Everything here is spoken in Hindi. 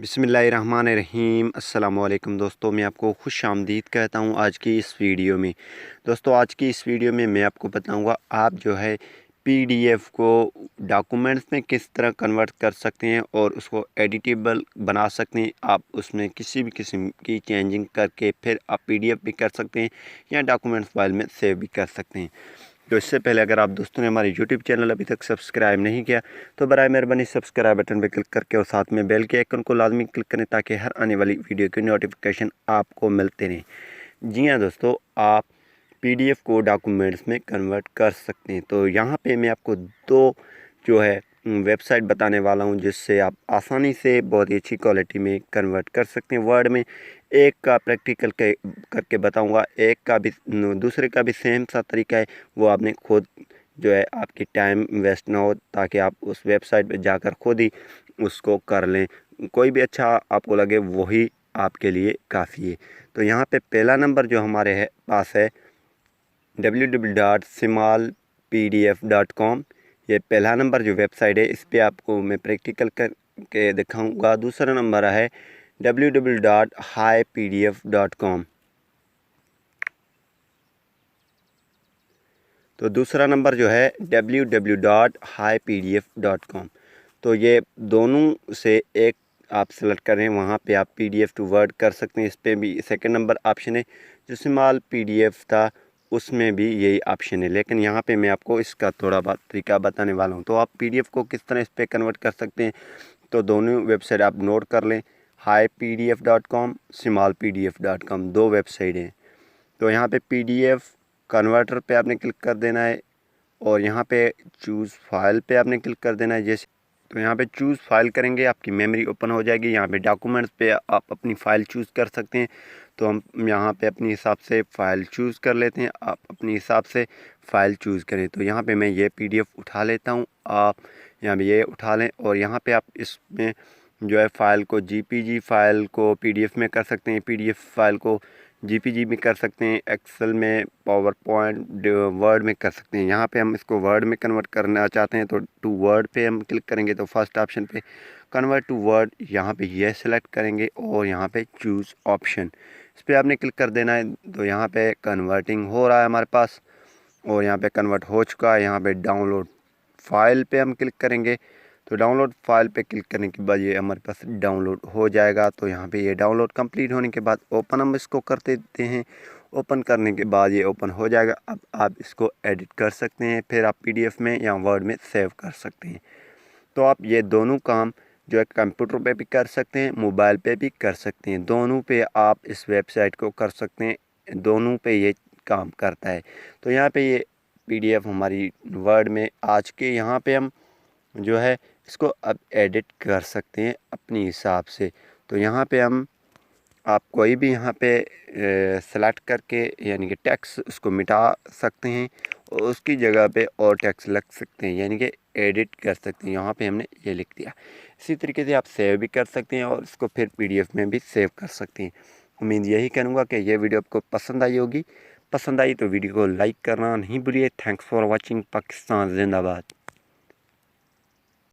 बिस्मिल्लाहिर्रहमानिर्रहीम अस्सलामुअलैकुम दोस्तों, मैं आपको खुश आमदीद कहता हूँ आज की इस वीडियो में। दोस्तों आज की इस वीडियो में मैं आपको बताऊँगा आप जो है पीडीएफ को डॉक्यूमेंट्स में किस तरह कन्वर्ट कर सकते हैं और उसको एडिटेबल बना सकते हैं। आप उसमें किसी भी किस्म की चेंजिंग करके फिर आप पीडीएफ भी कर सकते हैं या डॉक्यूमेंट्स फाइल में सेव भी कर सकते हैं। तो इससे पहले अगर आप दोस्तों ने हमारे यूट्यूब चैनल अभी तक सब्सक्राइब नहीं किया तो बराए मेहरबानी सब्सक्राइब बटन पर क्लिक करके और साथ में बेल के आइकन को लाजमी क्लिक करें ताकि हर आने वाली वीडियो की नोटिफिकेशन आपको मिलते रहें। जी हाँ दोस्तों, आप पीडीएफ को डॉक्यूमेंट्स में कन्वर्ट कर सकते हैं। तो यहाँ पे मैं आपको दो जो है वेबसाइट बताने वाला हूँ जिससे आप आसानी से बहुत ही अच्छी क्वालिटी में कन्वर्ट कर सकते हैं वर्ड में। एक का प्रैक्टिकल करके बताऊंगा, एक का भी दूसरे का भी सेम सा तरीका है, वो आपने खुद जो है आपकी टाइम वेस्ट ना हो ताकि आप उस वेबसाइट पे जाकर खुद ही उसको कर लें। कोई भी अच्छा आपको लगे वही आपके लिए काफ़ी है। तो यहाँ पे पहला नंबर जो हमारे पास है www.simalpdf.com। ये पहला नंबर जो वेबसाइट है इस पे आपको मैं प्रैक्टिकल करके दिखाऊंगा। दूसरा नंबर है www.highpdf.com। तो दूसरा नंबर जो है www.highpdf.com। तो ये दोनों से एक आप सेलेक्ट करें, वहाँ पे आप पीडीएफ टू वर्ड कर सकते हैं। इस पे भी सेकंड नंबर ऑप्शन है। जो सिमाल पीडीएफ था उसमें भी यही ऑप्शन है, लेकिन यहाँ पे मैं आपको इसका थोड़ा बहुत तरीका बताने वाला हूँ। तो आप पीडीएफ को किस तरह इस पर कन्वर्ट कर सकते हैं, तो दोनों वेबसाइट आप नोट कर लें। highpdf.com, simalpdf.com, दो वेबसाइट हैं। तो यहाँ पे पीडीएफ कन्वर्टर पे आपने क्लिक कर देना है और यहाँ पे चूज़ फाइल पे आपने क्लिक कर देना है। जैसे तो यहाँ पे चूज़ फाइल करेंगे आपकी मेमोरी ओपन हो जाएगी। यहाँ पे डॉक्यूमेंट्स पे आप अपनी फ़ाइल चूज़ कर सकते हैं। तो हम यहाँ पे अपने हिसाब से फ़ाइल चूज़ कर लेते हैं। आप अपने हिसाब से फ़ाइल चूज़ करें। तो यहाँ पे मैं ये पीडीएफ उठा लेता हूँ, आप यहाँ पे ये उठा लें और यहाँ पे आप इसमें जो है फ़ाइल को जीपीजी फ़ाइल को पीडीएफ में कर सकते हैं, पीडीएफ फ़ाइल को जीपीजी में कर सकते हैं, एक्सेल में, पावर पॉइंट, वर्ड में कर सकते हैं। यहाँ पे हम इसको वर्ड में कन्वर्ट करना चाहते हैं तो टू वर्ड पे हम क्लिक करेंगे तो फर्स्ट ऑप्शन पे कन्वर्ट टू वर्ड, यहाँ पे ये सेलेक्ट करेंगे और यहाँ पे चूज़ ऑप्शन इस पर आपने क्लिक कर देना है। तो यहाँ पे कन्वर्टिंग हो रहा है हमारे पास और यहाँ पे कन्वर्ट हो चुका है। यहाँ पे डाउनलोड फाइल पे हम क्लिक करेंगे तो डाउनलोड फाइल पे क्लिक करने के बाद ये हमारे पास डाउनलोड हो जाएगा। तो यहाँ पे ये डाउनलोड कंप्लीट होने के बाद ओपन हम इसको कर देते हैं। ओपन करने के बाद ये ओपन हो जाएगा। अब आप इसको एडिट कर सकते हैं, फिर आप पीडीएफ में या वर्ड में सेव कर सकते हैं। तो आप ये दोनों काम जो है कंप्यूटर पे भी कर सकते हैं, मोबाइल पे भी कर सकते हैं। दोनों पे आप इस वेबसाइट को कर सकते हैं, दोनों पे ये काम करता है। तो यहाँ पे ये पीडीएफ हमारी वर्ड में आज के यहाँ पे हम जो है इसको अब एडिट कर सकते हैं अपने हिसाब से। तो यहाँ पे हम आप कोई भी यहाँ पे सेलेक्ट करके यानी कि टेक्स्ट उसको मिटा सकते हैं और उसकी जगह पे और टेक्स्ट लिख सकते हैं, यानी कि एडिट कर सकते हैं। यहाँ पे हमने ये लिख दिया। इसी तरीके से आप सेव भी कर सकते हैं और इसको फिर पीडीएफ में भी सेव कर सकते हैं। उम्मीद यही करूँगा कि ये वीडियो आपको पसंद आई होगी। पसंद आई तो वीडियो को लाइक करना नहीं भूलिए। Thanks for watching. पाकिस्तान जिंदाबाद।